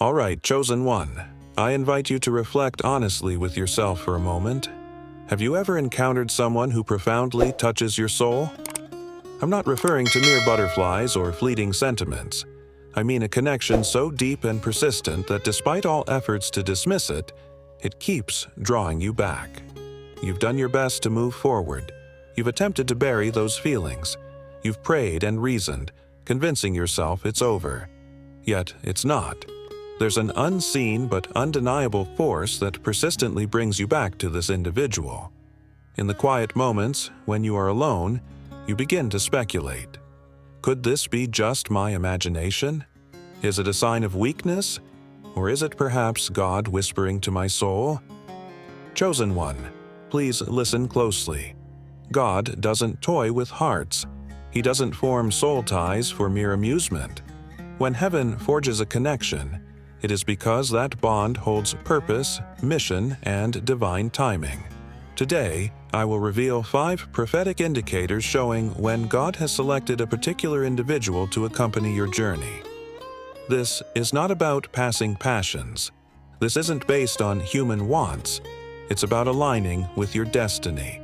All right, chosen one, I invite you to reflect honestly with yourself for a moment. Have you ever encountered someone who profoundly touches your soul? I'm not referring to mere butterflies or fleeting sentiments. I mean a connection so deep and persistent that despite all efforts to dismiss it, it keeps drawing you back. You've done your best to move forward. You've attempted to bury those feelings. You've prayed and reasoned, convincing yourself it's over. Yet it's not. There's an unseen but undeniable force that persistently brings you back to this individual. In the quiet moments, when you are alone, you begin to speculate. Could this be just my imagination? Is it a sign of weakness? Or is it perhaps God whispering to my soul? Chosen one, please listen closely. God doesn't toy with hearts. He doesn't form soul ties for mere amusement. When heaven forges a connection, it is because that bond holds purpose, mission, and divine timing. Today, I will reveal 5 prophetic indicators showing when God has selected a particular individual to accompany your journey. This is not about passing passions. This isn't based on human wants. It's about aligning with your destiny.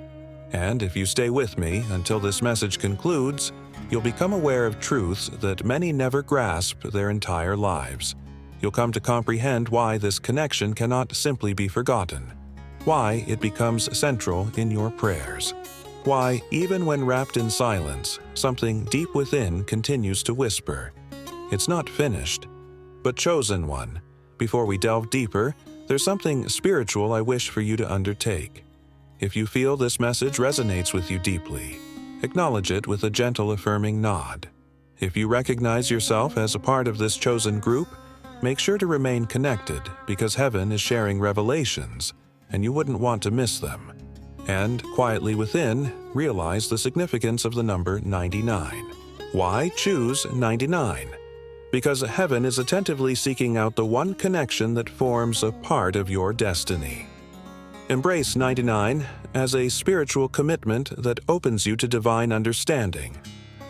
And if you stay with me until this message concludes, you'll become aware of truths that many never grasp their entire lives. You'll come to comprehend why this connection cannot simply be forgotten, why it becomes central in your prayers, why, even when wrapped in silence, something deep within continues to whisper, "It's not finished." But chosen one, before we delve deeper, there's something spiritual I wish for you to undertake. If you feel this message resonates with you deeply, acknowledge it with a gentle affirming nod. If you recognize yourself as a part of this chosen group, make sure to remain connected because heaven is sharing revelations, and you wouldn't want to miss them. And quietly within, realize the significance of the number 99. Why choose 99? Because heaven is attentively seeking out the one connection that forms a part of your destiny. Embrace 99 as a spiritual commitment that opens you to divine understanding.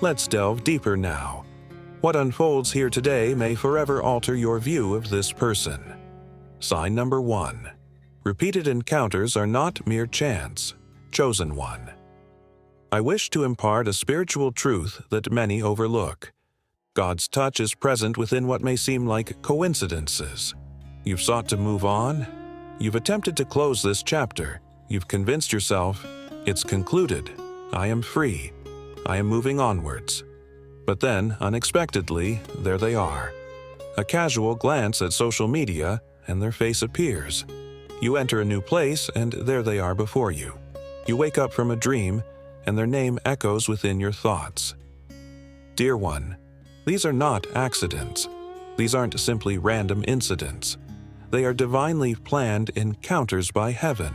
Let's delve deeper now. What unfolds here today may forever alter your view of this person. Sign number 1. Repeated encounters are not mere chance. Chosen one. I wish to impart a spiritual truth that many overlook. God's touch is present within what may seem like coincidences. You've sought to move on. You've attempted to close this chapter. You've convinced yourself, it's concluded. I am free. I am moving onwards. But then, unexpectedly, there they are. A casual glance at social media, and their face appears. You enter a new place, and there they are before you. You wake up from a dream, and their name echoes within your thoughts. Dear one, these are not accidents. These aren't simply random incidents. They are divinely planned encounters by heaven.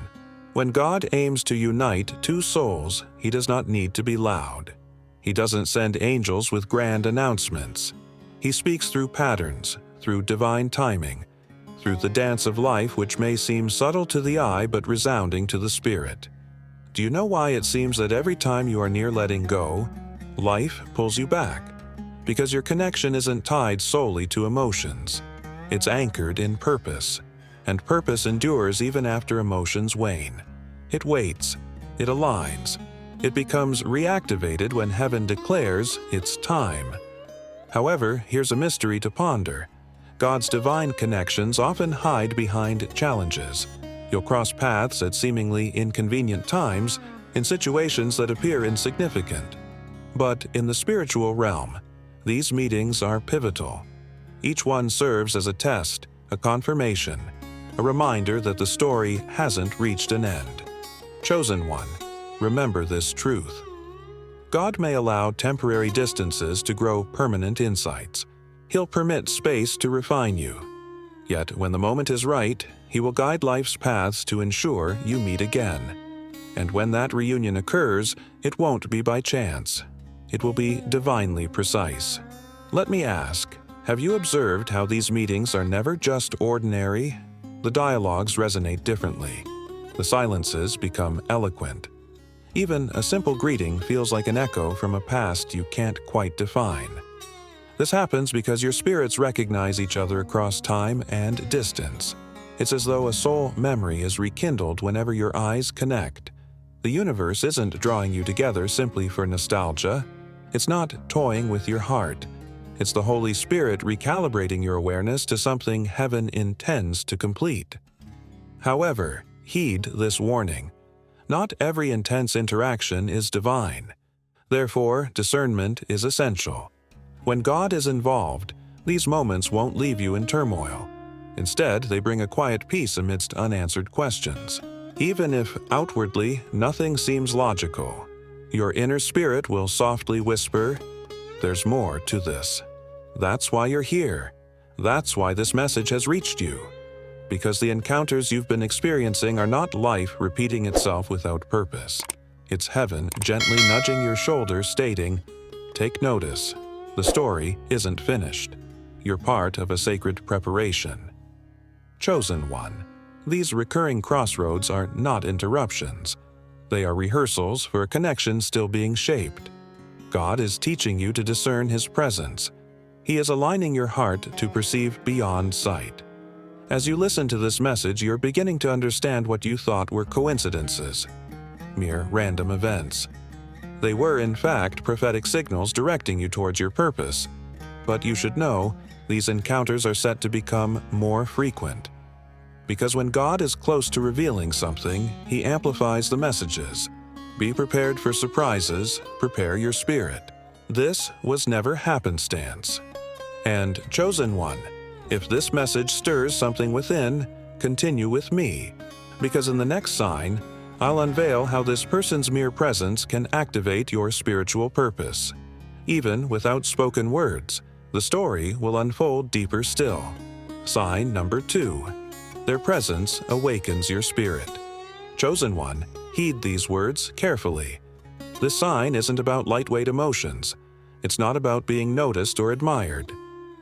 When God aims to unite 2 souls, He does not need to be loud. He doesn't send angels with grand announcements. He speaks through patterns, through divine timing, through the dance of life which may seem subtle to the eye but resounding to the spirit. Do you know why it seems that every time you are near letting go, life pulls you back? Because your connection isn't tied solely to emotions. It's anchored in purpose, and purpose endures even after emotions wane. It waits, it aligns. It becomes reactivated when heaven declares it's time. However, here's a mystery to ponder. God's divine connections often hide behind challenges. You'll cross paths at seemingly inconvenient times, in situations that appear insignificant. But in the spiritual realm, these meetings are pivotal. Each one serves as a test, a confirmation, a reminder that the story hasn't reached an end. Chosen one, remember this truth. God may allow temporary distances to grow permanent insights. He'll permit space to refine you. Yet when the moment is right, He will guide life's paths to ensure you meet again. And when that reunion occurs, it won't be by chance. It will be divinely precise. Let me ask, have you observed how these meetings are never just ordinary? The dialogues resonate differently. The silences become eloquent. Even a simple greeting feels like an echo from a past you can't quite define. This happens because your spirits recognize each other across time and distance. It's as though a soul memory is rekindled whenever your eyes connect. The universe isn't drawing you together simply for nostalgia. It's not toying with your heart. It's the Holy Spirit recalibrating your awareness to something heaven intends to complete. However, heed this warning. Not every intense interaction is divine. Therefore, discernment is essential. When God is involved, these moments won't leave you in turmoil. Instead, they bring a quiet peace amidst unanswered questions. Even if outwardly nothing seems logical, your inner spirit will softly whisper, "There's more to this." That's why you're here. That's why this message has reached you. Because the encounters you've been experiencing are not life repeating itself without purpose. It's heaven gently nudging your shoulder, stating, "Take notice. The story isn't finished. You're part of a sacred preparation." Chosen one. These recurring crossroads are not interruptions. They are rehearsals for a connection still being shaped. God is teaching you to discern His presence. He is aligning your heart to perceive beyond sight. As you listen to this message, you're beginning to understand what you thought were coincidences, mere random events. They were, in fact, prophetic signals directing you towards your purpose. But you should know, these encounters are set to become more frequent. Because when God is close to revealing something, He amplifies the messages. Be prepared for surprises, prepare your spirit. This was never happenstance. And, chosen one, if this message stirs something within, continue with me, because in the next sign, I'll unveil how this person's mere presence can activate your spiritual purpose. Even without spoken words, the story will unfold deeper still. Sign number 2. Their presence awakens your spirit. Chosen one, heed these words carefully. This sign isn't about lightweight emotions. It's not about being noticed or admired.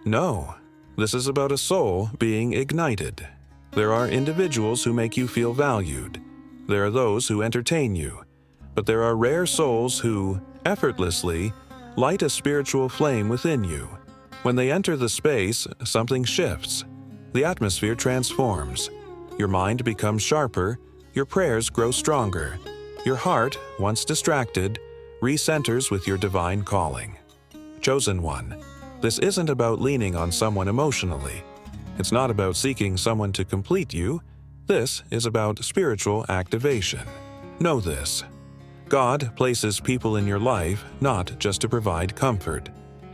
No, this is about a soul being ignited. There are individuals who make you feel valued. There are those who entertain you. But there are rare souls who, effortlessly, light a spiritual flame within you. When they enter the space, something shifts. The atmosphere transforms. Your mind becomes sharper, your prayers grow stronger. Your heart, once distracted, recenters with your divine calling. Chosen one, this isn't about leaning on someone emotionally. It's not about seeking someone to complete you. This is about spiritual activation. Know this. God places people in your life not just to provide comfort.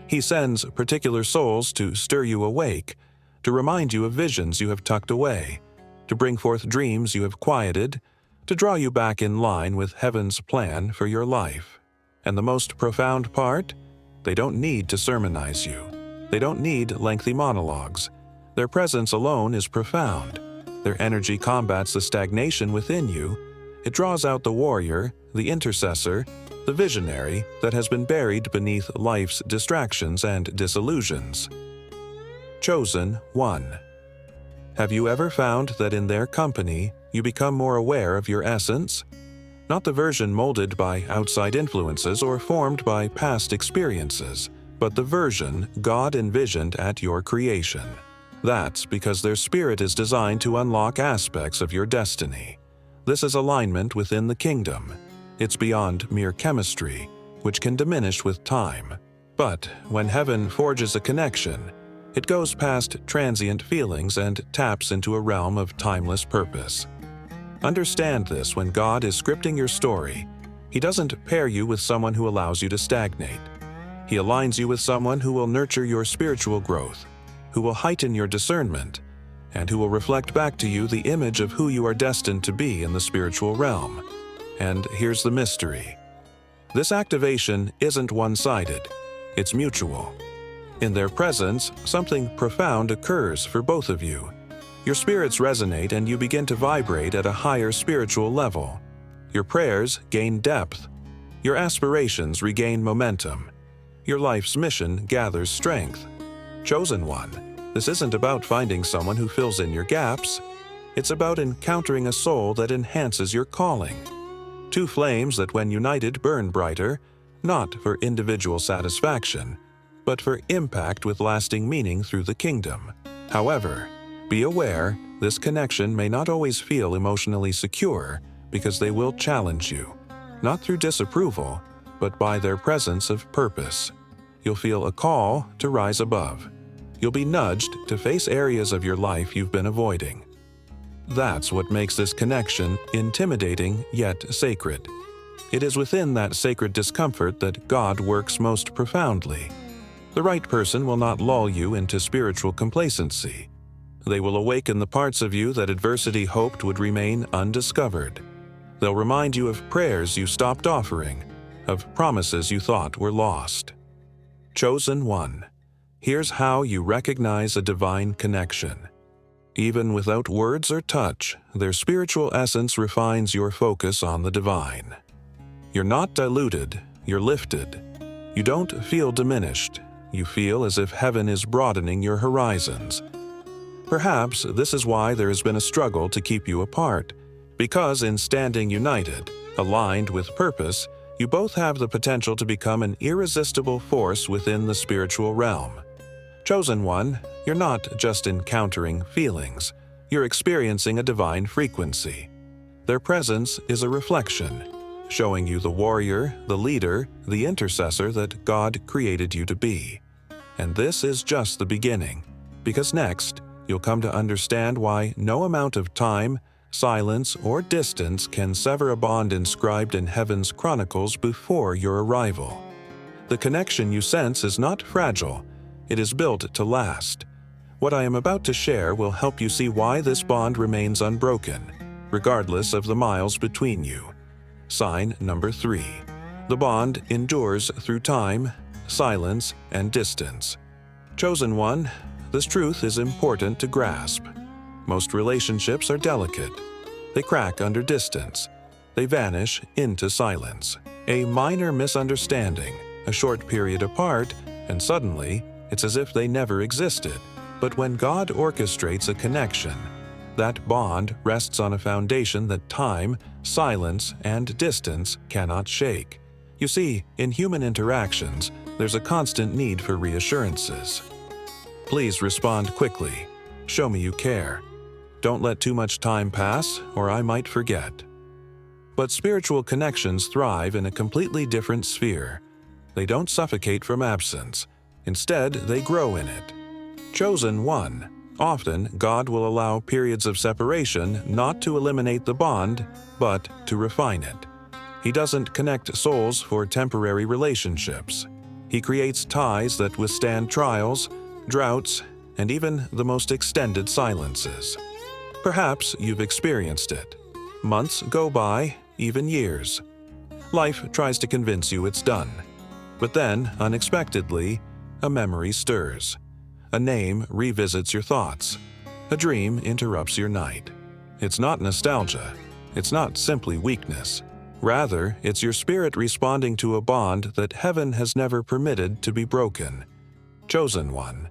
He sends particular souls to stir you awake, to remind you of visions you have tucked away, to bring forth dreams you have quieted, to draw you back in line with heaven's plan for your life. And the most profound part? They don't need to sermonize you. They don't need lengthy monologues. Their presence alone is profound. Their energy combats the stagnation within you. It draws out the warrior, the intercessor, the visionary that has been buried beneath life's distractions and disillusions. Chosen one. Have you ever found that in their company, you become more aware of your essence? Not the version molded by outside influences or formed by past experiences, but the version God envisioned at your creation. That's because their spirit is designed to unlock aspects of your destiny. This is alignment within the kingdom. It's beyond mere chemistry, which can diminish with time. But when heaven forges a connection, it goes past transient feelings and taps into a realm of timeless purpose. Understand this when God is scripting your story. He doesn't pair you with someone who allows you to stagnate. He aligns you with someone who will nurture your spiritual growth, who will heighten your discernment, and who will reflect back to you the image of who you are destined to be in the spiritual realm. And here's the mystery. This activation isn't one-sided. It's mutual. In their presence, something profound occurs for both of you. Your spirits resonate and you begin to vibrate at a higher spiritual level. Your prayers gain depth. Your aspirations regain momentum. Your life's mission gathers strength. Chosen one, this isn't about finding someone who fills in your gaps. It's about encountering a soul that enhances your calling. Two flames that when united burn brighter, not for individual satisfaction, but for impact with lasting meaning through the kingdom. However, be aware this connection may not always feel emotionally secure because they will challenge you, not through disapproval, but by their presence of purpose. You'll feel a call to rise above. You'll be nudged to face areas of your life you've been avoiding. That's what makes this connection intimidating yet sacred. It is within that sacred discomfort that God works most profoundly. The right person will not lull you into spiritual complacency. They will awaken the parts of you that adversity hoped would remain undiscovered. They'll remind you of prayers you stopped offering, of promises you thought were lost. Chosen one. Here's how you recognize a divine connection. Even without words or touch, their spiritual essence refines your focus on the divine. You're not diluted, you're lifted. You don't feel diminished, you feel as if heaven is broadening your horizons. Perhaps this is why there has been a struggle to keep you apart, because in standing united, aligned with purpose, you both have the potential to become an irresistible force within the spiritual realm. Chosen one, you're not just encountering feelings, you're experiencing a divine frequency. Their presence is a reflection, showing you the warrior, the leader, the intercessor that God created you to be. And this is just the beginning, because next, you'll come to understand why no amount of time, silence, or distance can sever a bond inscribed in heaven's chronicles before your arrival. The connection you sense is not fragile, it is built to last. What I am about to share will help you see why this bond remains unbroken, regardless of the miles between you. Sign number 3. The bond endures through time, silence, and distance. Chosen one, this truth is important to grasp. Most relationships are delicate. They crack under distance. They vanish into silence. A minor misunderstanding, a short period apart, and suddenly, it's as if they never existed. But when God orchestrates a connection, that bond rests on a foundation that time, silence, and distance cannot shake. You see, in human interactions, there's a constant need for reassurances. Please respond quickly. Show me you care. Don't let too much time pass, or I might forget. But spiritual connections thrive in a completely different sphere. They don't suffocate from absence. Instead, they grow in it. Chosen one. Often, God will allow periods of separation not to eliminate the bond, but to refine it. He doesn't connect souls for temporary relationships. He creates ties that withstand trials, droughts, and even the most extended silences. Perhaps you've experienced it. Months go by, even years. Life tries to convince you it's done. But then, unexpectedly, a memory stirs. A name revisits your thoughts. A dream interrupts your night. It's not nostalgia. It's not simply weakness. Rather, it's your spirit responding to a bond that heaven has never permitted to be broken. Chosen one.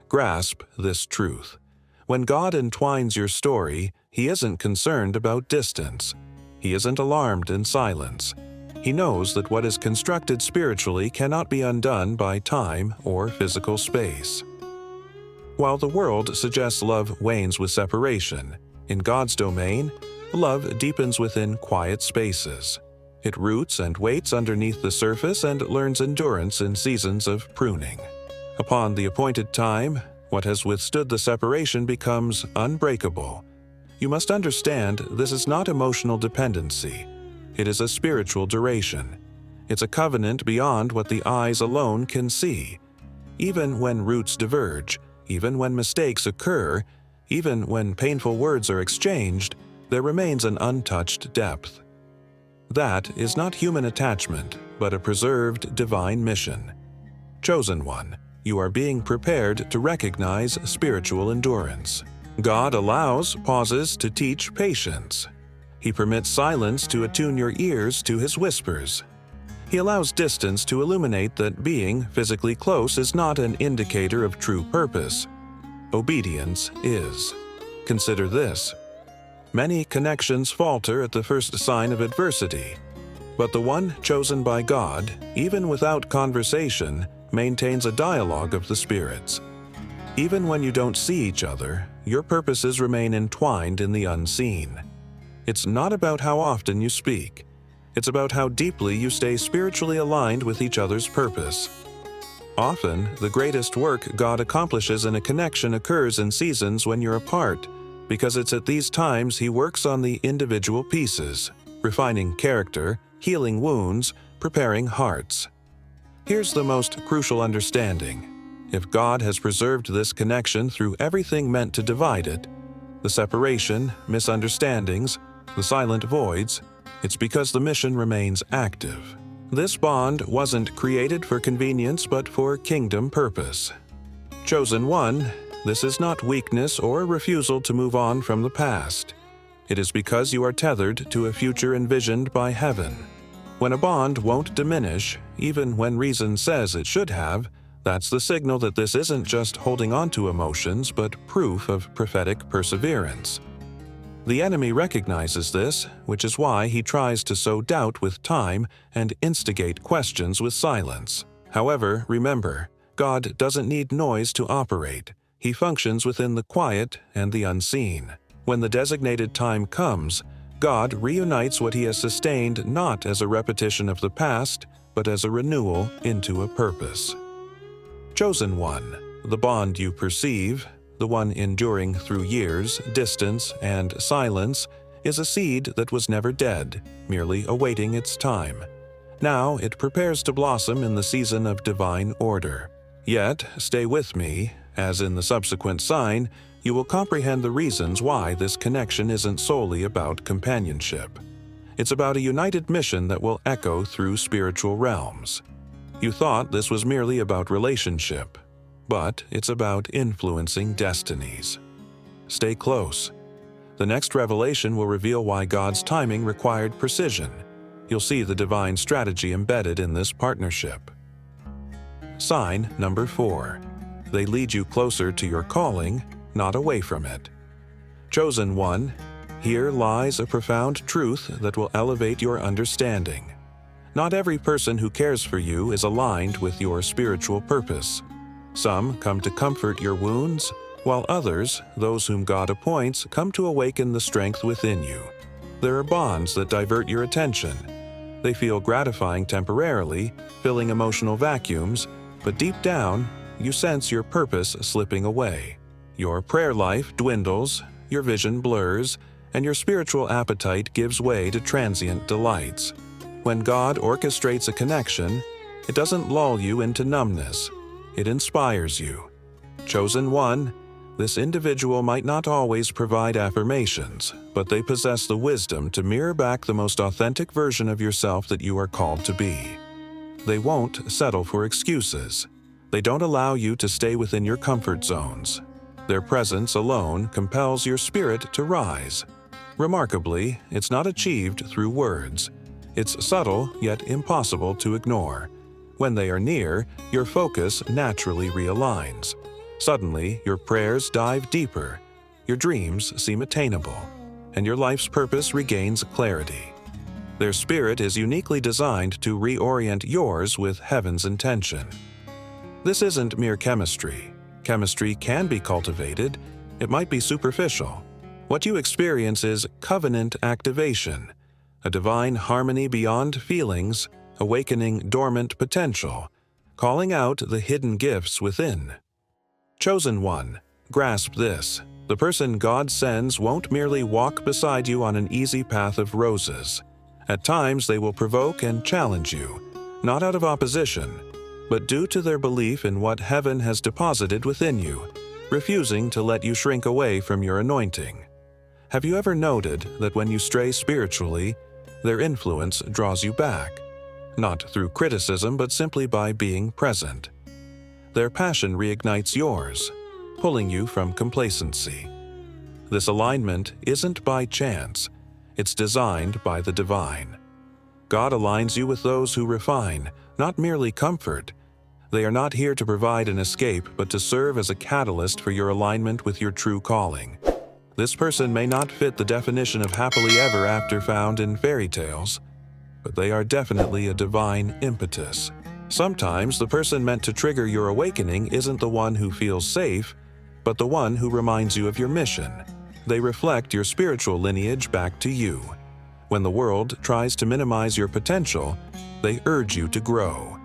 Grasp this truth. When God entwines your story, He isn't concerned about distance. He isn't alarmed in silence. He knows that what is constructed spiritually cannot be undone by time or physical space. While the world suggests love wanes with separation, in God's domain, love deepens within quiet spaces. It roots and waits underneath the surface and learns endurance in seasons of pruning. Upon the appointed time, what has withstood the separation becomes unbreakable. You must understand this is not emotional dependency. It is a spiritual duration. It's a covenant beyond what the eyes alone can see. Even when roots diverge, even when mistakes occur, even when painful words are exchanged, there remains an untouched depth. That is not human attachment, but a preserved divine mission. Chosen one, you are being prepared to recognize spiritual endurance. God allows pauses to teach patience. He permits silence to attune your ears to His whispers. He allows distance to illuminate that being physically close is not an indicator of true purpose. Obedience is. Consider this. Many connections falter at the first sign of adversity, but the one chosen by God, even without conversation, maintains a dialogue of the spirits. Even when you don't see each other, your purposes remain entwined in the unseen. It's not about how often you speak. It's about how deeply you stay spiritually aligned with each other's purpose. Often, the greatest work God accomplishes in a connection occurs in seasons when you're apart, because it's at these times He works on the individual pieces, refining character, healing wounds, preparing hearts. Here's the most crucial understanding. If God has preserved this connection through everything meant to divide it, the separation, misunderstandings, the silent voids, it's because the mission remains active. This bond wasn't created for convenience but for kingdom purpose. Chosen one, this is not weakness or refusal to move on from the past. It is because you are tethered to a future envisioned by heaven. When a bond won't diminish, even when reason says it should have, that's the signal that this isn't just holding on to emotions, but proof of prophetic perseverance. The enemy recognizes this, which is why he tries to sow doubt with time and instigate questions with silence. However, remember, God doesn't need noise to operate. He functions within the quiet and the unseen. When the designated time comes, God reunites what He has sustained not as a repetition of the past, but as a renewal into a purpose. Chosen one, the bond you perceive, the one enduring through years, distance, and silence, is a seed that was never dead, merely awaiting its time. Now it prepares to blossom in the season of divine order. Yet, stay with me, as in the subsequent sign, you will comprehend the reasons why this connection isn't solely about companionship. It's about a united mission that will echo through spiritual realms. You thought this was merely about relationship, but it's about influencing destinies. Stay close. The next revelation will reveal why God's timing required precision. You'll see the divine strategy embedded in this partnership. Sign number 4. They lead you closer to your calling, not away from it. Chosen one, here lies a profound truth that will elevate your understanding. Not every person who cares for you is aligned with your spiritual purpose. Some come to comfort your wounds, while others, those whom God appoints, come to awaken the strength within you. There are bonds that divert your attention. They feel gratifying temporarily, filling emotional vacuums, but deep down, you sense your purpose slipping away. Your prayer life dwindles, your vision blurs, and your spiritual appetite gives way to transient delights. When God orchestrates a connection, it doesn't lull you into numbness. It inspires you. Chosen one, this individual might not always provide affirmations, but they possess the wisdom to mirror back the most authentic version of yourself that you are called to be. They won't settle for excuses. They don't allow you to stay within your comfort zones. Their presence alone compels your spirit to rise. Remarkably, it's not achieved through words. It's subtle yet impossible to ignore. When they are near, your focus naturally realigns. Suddenly, your prayers dive deeper, your dreams seem attainable, and your life's purpose regains clarity. Their spirit is uniquely designed to reorient yours with heaven's intention. This isn't mere chemistry. Chemistry can be cultivated. It might be superficial. What you experience is covenant activation, a divine harmony beyond feelings, awakening dormant potential, calling out the hidden gifts within. Chosen one, grasp this. The person God sends won't merely walk beside you on an easy path of roses. At times they will provoke and challenge you, not out of opposition, but due to their belief in what heaven has deposited within you, refusing to let you shrink away from your anointing. Have you ever noted that when you stray spiritually, their influence draws you back? Not through criticism, but simply by being present. Their passion reignites yours, pulling you from complacency. This alignment isn't by chance, it's designed by the divine. God aligns you with those who refine, not merely comfort. They are not here to provide an escape, but to serve as a catalyst for your alignment with your true calling. This person may not fit the definition of happily ever after found in fairy tales, but they are definitely a divine impetus, Sometimes the person meant to trigger your awakening isn't the one who feels safe, but the one who reminds you of your mission. They reflect your spiritual lineage back to you. When the world tries to minimize your potential, they urge you to grow.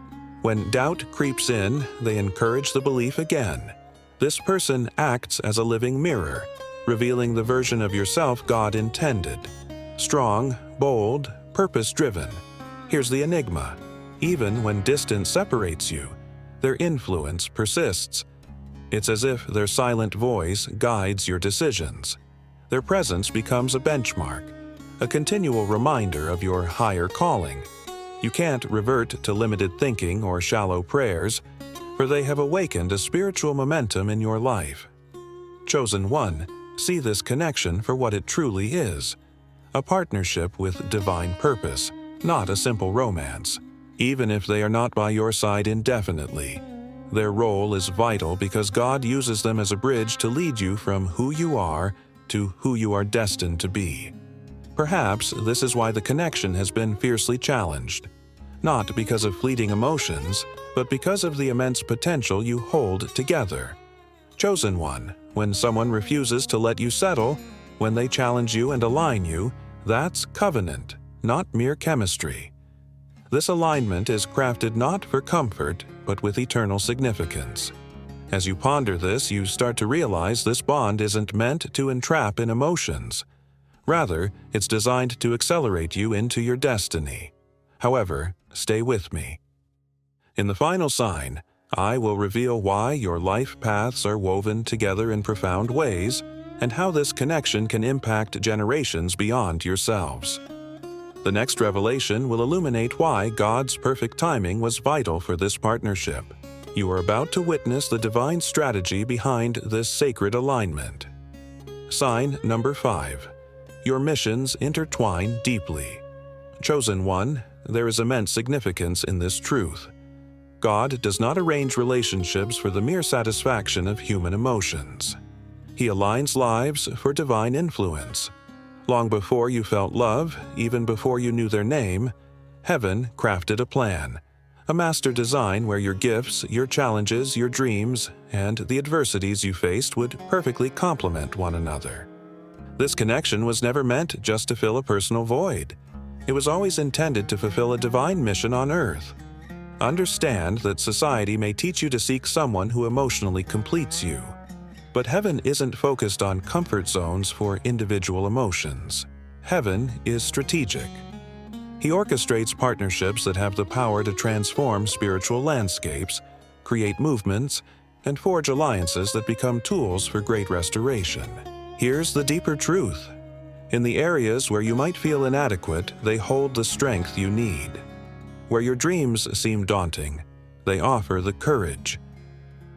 When doubt creeps in, they encourage the belief again. This person acts as a living mirror, revealing the version of yourself God intended. Strong, bold, purpose-driven. Here's the enigma. Even when distance separates you, their influence persists. It's as if their silent voice guides your decisions. Their presence becomes a benchmark, a continual reminder of your higher calling. You can't revert to limited thinking or shallow prayers, for they have awakened a spiritual momentum in your life. Chosen one, see this connection for what it truly is: a partnership with divine purpose, not a simple romance. Even if they are not by your side indefinitely, their role is vital because God uses them as a bridge to lead you from who you are to who you are destined to be. Perhaps this is why the connection has been fiercely challenged, not because of fleeting emotions, but because of the immense potential you hold together. Chosen one, when someone refuses to let you settle, when they challenge you and align you, that's covenant, not mere chemistry. This alignment is crafted not for comfort, but with eternal significance. As you ponder this, you start to realize this bond isn't meant to entrap in emotions. Rather, it's designed to accelerate you into your destiny. However, stay with me. In the final sign, I will reveal why your life paths are woven together in profound ways and how this connection can impact generations beyond yourselves. The next revelation will illuminate why God's perfect timing was vital for this partnership. You are about to witness the divine strategy behind this sacred alignment. Sign number 5. Your missions intertwine deeply. Chosen one, there is immense significance in this truth. God does not arrange relationships for the mere satisfaction of human emotions. He aligns lives for divine influence. Long before you felt love, even before you knew their name, heaven crafted a plan, a master design where your gifts, your challenges, your dreams, and the adversities you faced would perfectly complement one another. This connection was never meant just to fill a personal void. It was always intended to fulfill a divine mission on earth. Understand that society may teach you to seek someone who emotionally completes you. But heaven isn't focused on comfort zones for individual emotions. Heaven is strategic. He orchestrates partnerships that have the power to transform spiritual landscapes, create movements, and forge alliances that become tools for great restoration. Here's the deeper truth. In the areas where you might feel inadequate, they hold the strength you need. Where your dreams seem daunting, they offer the courage.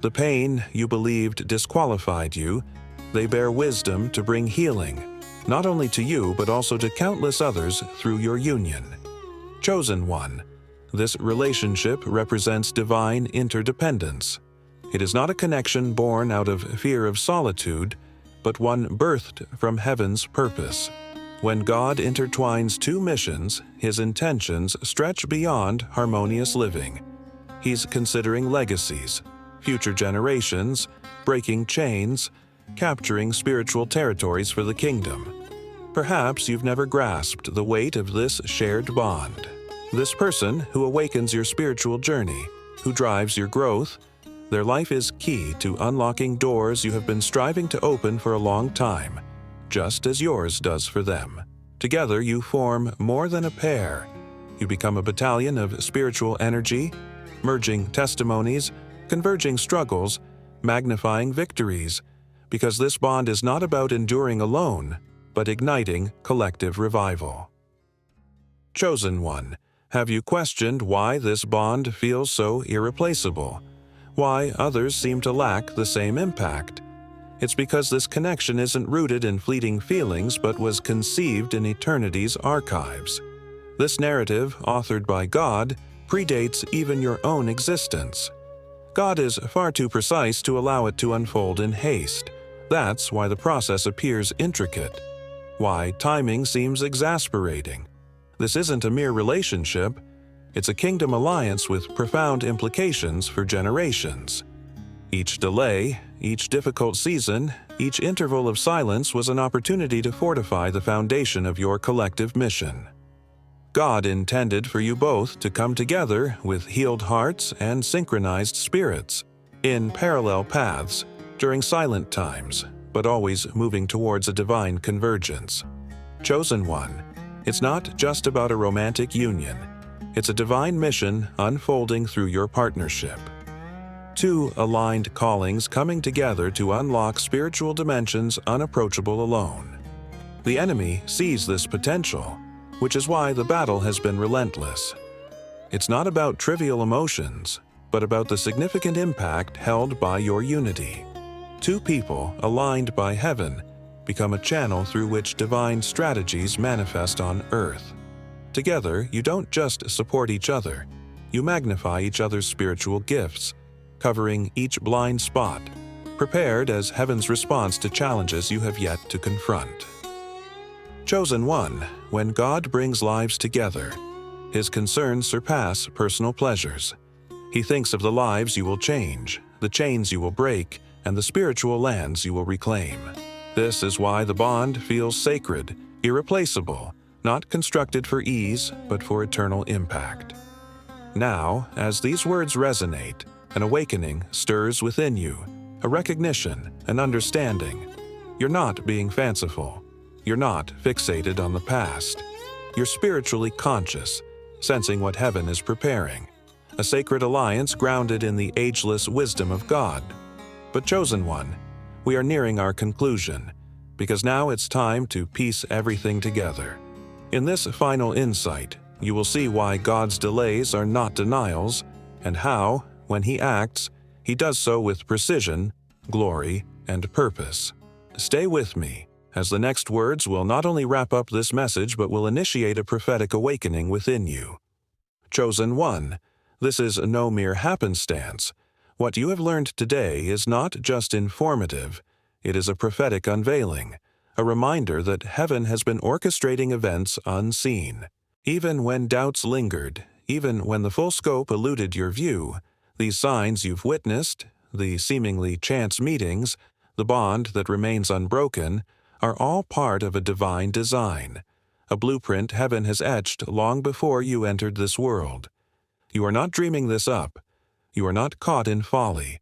The pain you believed disqualified you, they bear wisdom to bring healing, not only to you but also to countless others through your union. Chosen one, this relationship represents divine interdependence. It is not a connection born out of fear of solitude, but one birthed from heaven's purpose. When God intertwines two missions, his intentions stretch beyond harmonious living. He's considering legacies, future generations, breaking chains, capturing spiritual territories for the kingdom. Perhaps you've never grasped the weight of this shared bond. This person who awakens your spiritual journey, who drives your growth, their life is key to unlocking doors you have been striving to open for a long time, just as yours does for them. Together you form more than a pair. You become a battalion of spiritual energy, merging testimonies, converging struggles, magnifying victories, because this bond is not about enduring alone, but igniting collective revival. Chosen one, have you questioned why this bond feels so irreplaceable? Why others seem to lack the same impact? It's because this connection isn't rooted in fleeting feelings but was conceived in eternity's archives. This narrative, authored by God, predates even your own existence. God is far too precise to allow it to unfold in haste. That's why the process appears intricate. Why timing seems exasperating. This isn't a mere relationship. It's a kingdom alliance with profound implications for generations. Each delay, each difficult season, each interval of silence was an opportunity to fortify the foundation of your collective mission. God intended for you both to come together with healed hearts and synchronized spirits, in parallel paths, during silent times, but always moving towards a divine convergence. Chosen one, it's not just about a romantic union. It's a divine mission unfolding through your partnership. Two aligned callings coming together to unlock spiritual dimensions unapproachable alone. The enemy sees this potential, which is why the battle has been relentless. It's not about trivial emotions, but about the significant impact held by your unity. Two people aligned by heaven become a channel through which divine strategies manifest on earth. Together, you don't just support each other, you magnify each other's spiritual gifts, covering each blind spot, prepared as heaven's response to challenges you have yet to confront. Chosen one, when God brings lives together, His concerns surpass personal pleasures. He thinks of the lives you will change, the chains you will break, and the spiritual lands you will reclaim. This is why the bond feels sacred, irreplaceable, not constructed for ease, but for eternal impact. Now, as these words resonate, an awakening stirs within you, a recognition, an understanding. You're not being fanciful. You're not fixated on the past. You're spiritually conscious, sensing what heaven is preparing. A sacred alliance grounded in the ageless wisdom of God. But chosen one, we are nearing our conclusion, because now it's time to piece everything together. In this final insight, you will see why God's delays are not denials, and how, when He acts, He does so with precision, glory, and purpose. Stay with me, as the next words will not only wrap up this message but will initiate a prophetic awakening within you. Chosen one, this is no mere happenstance. What you have learned today is not just informative, it is a prophetic unveiling, a reminder that heaven has been orchestrating events unseen. Even when doubts lingered, even when the full scope eluded your view, these signs you've witnessed, the seemingly chance meetings, the bond that remains unbroken, are all part of a divine design, a blueprint heaven has etched long before you entered this world. You are not dreaming this up. You are not caught in folly.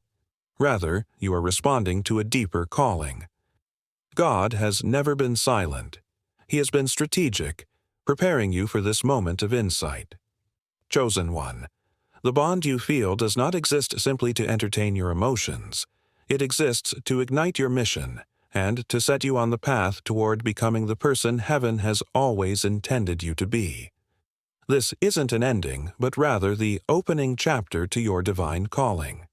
Rather, you are responding to a deeper calling. God has never been silent. He has been strategic, preparing you for this moment of insight. Chosen one, the bond you feel does not exist simply to entertain your emotions. It exists to ignite your mission and to set you on the path toward becoming the person heaven has always intended you to be. This isn't an ending, but rather the opening chapter to your divine calling.